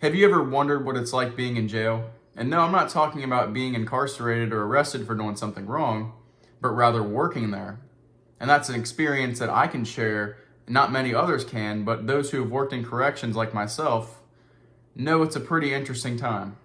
Have you ever wondered what it's like being in jail? And no, I'm not talking about being incarcerated or arrested for doing something wrong, but rather working there. And that's an experience that I can share. Not many others can, but those who have worked in corrections like myself know it's a pretty interesting time.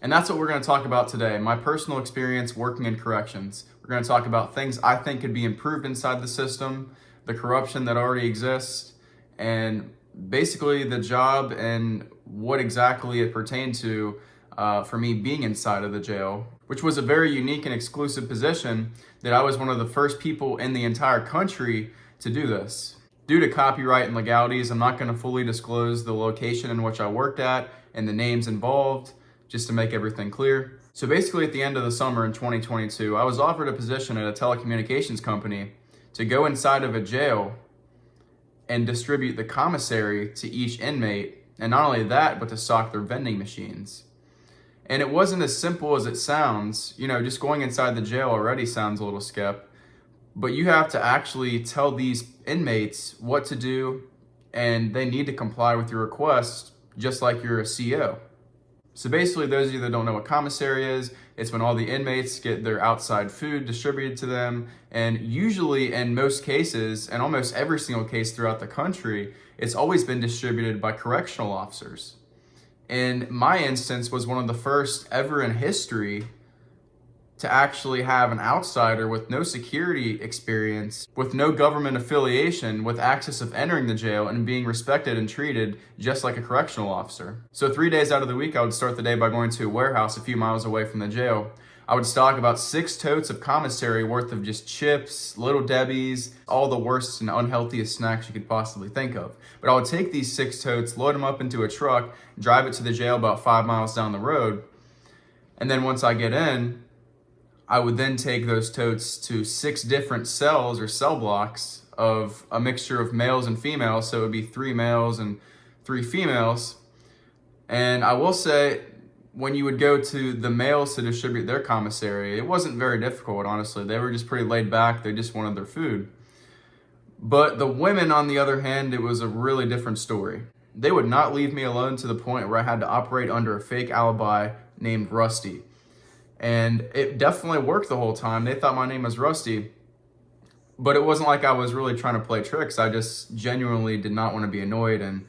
And that's what we're going to talk about today, my personal experience working in corrections. We're going to talk about things I think could be improved inside the system, the corruption that already exists, and basically the job and what exactly it pertained to for me being inside of the jail, which was a very unique and exclusive position that I was one of the first people in the entire country to do this. Due to copyright and legalities, I'm not going to fully disclose the location in which I worked at and the names involved, just to make everything clear. So basically at the end of the summer in 2022, I was offered a position at a telecommunications company to go inside of a jail and distribute the commissary to each inmate. And not only that, but to stock their vending machines. And it wasn't as simple as it sounds. You know, just going inside the jail already sounds a little skep. But you have to actually tell these inmates what to do, and they need to comply with your request, just like you're a CO. So basically, those of you that don't know what commissary is, it's when all the inmates get their outside food distributed to them. And usually in most cases, and almost every single case throughout the country, it's always been distributed by correctional officers. And my instance was one of the first ever in history to actually have an outsider with no security experience, with no government affiliation, with access of entering the jail and being respected and treated just like a correctional officer. So 3 days out of the week, I would start the day by going to a warehouse a few miles away from the jail. I would stock about 6 totes of commissary worth of just chips, Little Debbie's, all the worst and unhealthiest snacks you could possibly think of. But I would take these 6 totes, load them up into a truck, drive it to the jail about 5 miles down the road. And then once I get in, I would then take those totes to 6 different cells or cell blocks of a mixture of males and females. So it would be 3 males and 3 females. And I will say, when you would go to the males to distribute their commissary, it wasn't very difficult, honestly. They were just pretty laid back. They just wanted their food. But the women, on the other hand, it was a really different story. They would not leave me alone to the point where I had to operate under a fake alibi named Rusty. And it definitely worked the whole time. They thought my name was Rusty, but it wasn't like I was really trying to play tricks. I just genuinely did not want to be annoyed and,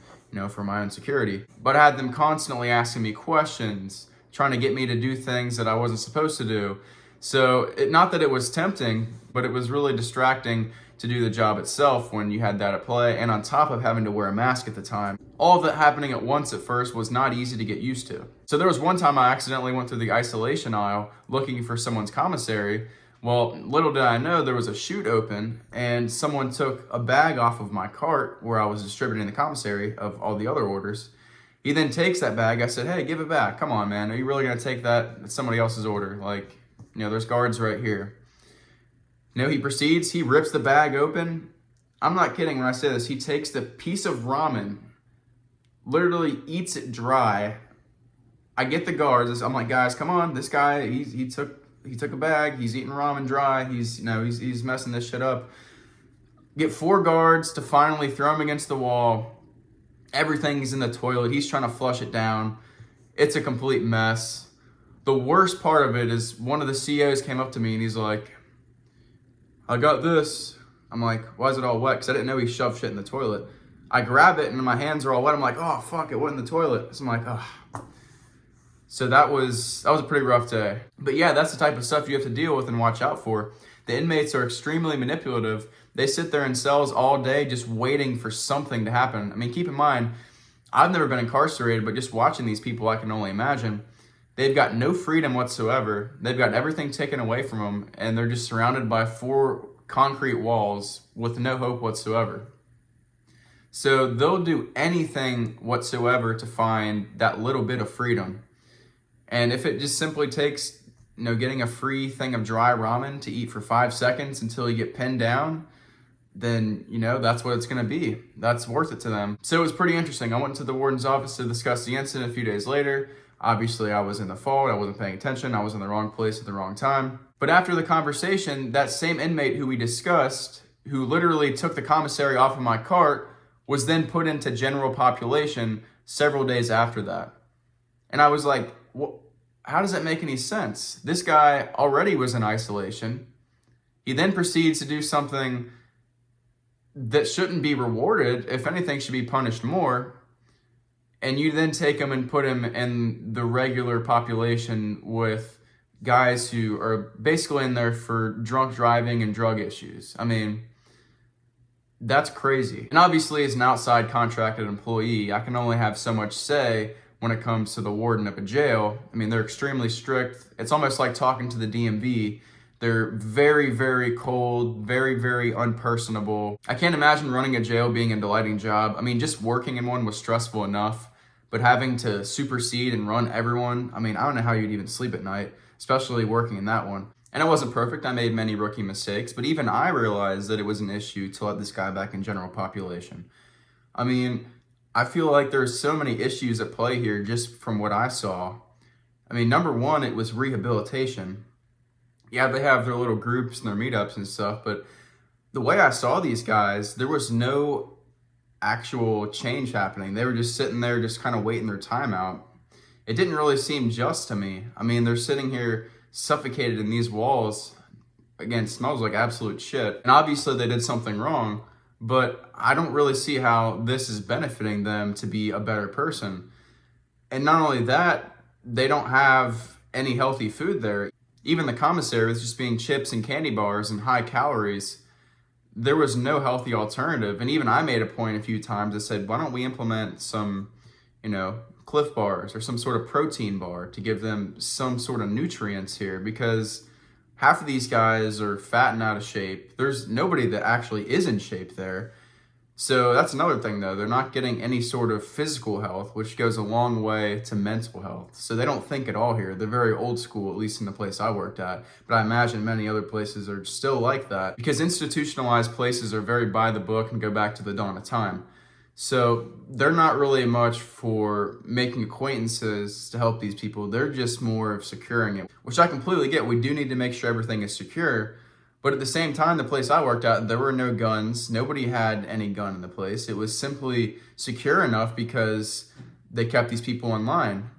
for my own security. But I had them constantly asking me questions, trying to get me to do things that I wasn't supposed to do. So not that it was tempting, but it was really distracting to do the job itself when you had that at play, and on top of having to wear a mask at the time. All of that happening at once at first was not easy to get used to. So there was one time I accidentally went through the isolation aisle looking for someone's commissary. Well, little did I know there was a chute open, and someone took a bag off of my cart where I was distributing the commissary of all the other orders. He then takes that bag. I said, "Hey, give it back. Come on, man. Are you really going to take that? It's somebody else's order. Like, there's guards right here." He proceeds, he rips the bag open. I'm not kidding when I say this. He takes the piece of ramen, literally eats it dry. I get the guards. I'm like, "Guys, come on. This guy, he took a bag. He's eating ramen dry. He's messing this shit up." Get 4 guards to finally throw him against the wall. Everything's in the toilet. He's trying to flush it down. It's a complete mess. The worst part of it is one of the COs came up to me and he's like, "I got this." I'm like, "Why is it all wet?" Because I didn't know he shoved shit in the toilet. I grab it and my hands are all wet. I'm like, "Oh, fuck, it went in the toilet." So I'm like, "Oh." So that was a pretty rough day. But yeah, that's the type of stuff you have to deal with and watch out for. The inmates are extremely manipulative. They sit there in cells all day just waiting for something to happen. I mean, keep in mind, I've never been incarcerated, but just watching these people, I can only imagine. They've got no freedom whatsoever. They've got everything taken away from them, and they're just surrounded by 4 concrete walls with no hope whatsoever. So they'll do anything whatsoever to find that little bit of freedom. And if it just simply takes, getting a free thing of dry ramen to eat for 5 seconds until you get pinned down, then, that's what it's going to be. That's worth it to them. So it was pretty interesting. I went to the warden's office to discuss the incident a few days later. Obviously, I was in the fault. I wasn't paying attention. I was in the wrong place at the wrong time. But after the conversation, that same inmate who we discussed, who literally took the commissary off of my cart, was then put into general population several days after that. And I was like, how does that make any sense? This guy already was in isolation. He then proceeds to do something that shouldn't be rewarded, if anything, should be punished more. And you then take him and put him in the regular population with guys who are basically in there for drunk driving and drug issues. I mean, that's crazy. And obviously, as an outside contracted employee, I can only have so much say when it comes to the warden of a jail. I mean, they're extremely strict. It's almost like talking to the DMV. They're very, very cold, very, very unpersonable. I can't imagine running a jail being a delighting job. I mean, just working in one was stressful enough, but having to supersede and run everyone, I mean, I don't know how you'd even sleep at night, especially working in that one. And it wasn't perfect. I made many rookie mistakes, but even I realized that it was an issue to let this guy back in general population. I mean, I feel like there's so many issues at play here just from what I saw. I mean, number one, it was rehabilitation. Yeah, they have their little groups and their meetups and stuff, but the way I saw these guys, there was no actual change happening. They were just sitting there just kind of waiting their time out. It didn't really seem just to me. I mean, they're sitting here suffocated in these walls. Again, smells like absolute shit. And obviously they did something wrong, but I don't really see how this is benefiting them to be a better person. And not only that, they don't have any healthy food there. Even the commissary was just being chips and candy bars and high calories. There was no healthy alternative. And even I made a point a few times. I said, why don't we implement some, Cliff bars or some sort of protein bar to give them some sort of nutrients here, because half of these guys are fat and out of shape. There's nobody that actually is in shape there. So that's another thing, though. They're not getting any sort of physical health, which goes a long way to mental health. So they don't think at all here. They're very old school, at least in the place I worked at. But I imagine many other places are still like that, because institutionalized places are very by the book and go back to the dawn of time. So they're not really much for making acquaintances to help these people. They're just more of securing it, which I completely get. We do need to make sure everything is secure. But at the same time, the place I worked at, there were no guns. Nobody had any gun in the place. It was simply secure enough because they kept these people in line.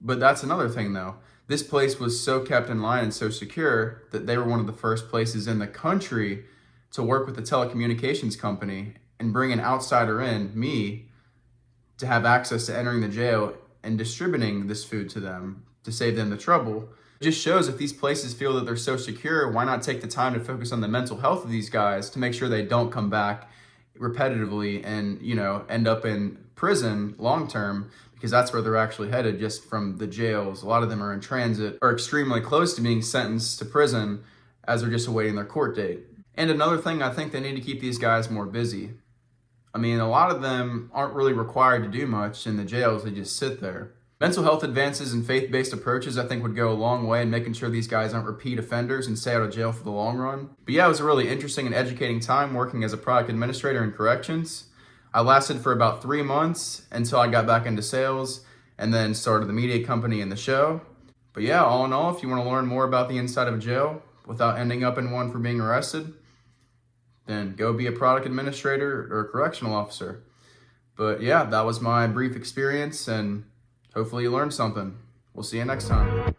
But that's another thing, though. This place was so kept in line and so secure that they were one of the first places in the country to work with the telecommunications company and bring an outsider in, me, to have access to entering the jail and distributing this food to them to save them the trouble. It just shows if these places feel that they're so secure, why not take the time to focus on the mental health of these guys to make sure they don't come back repetitively and, end up in prison long term, because that's where they're actually headed just from the jails. A lot of them are in transit or extremely close to being sentenced to prison as they're just awaiting their court date. And another thing, I think they need to keep these guys more busy. I mean, a lot of them aren't really required to do much in the jails. They just sit there. Mental health advances and faith-based approaches, I think, would go a long way in making sure these guys aren't repeat offenders and stay out of jail for the long run. But yeah, it was a really interesting and educating time working as a product administrator in corrections. I lasted for about 3 months until I got back into sales and then started the media company and the show. But yeah, all in all, if you want to learn more about the inside of a jail without ending up in one for being arrested, then go be a product administrator or a correctional officer. But yeah, that was my brief experience, and hopefully you learned something. We'll see you next time.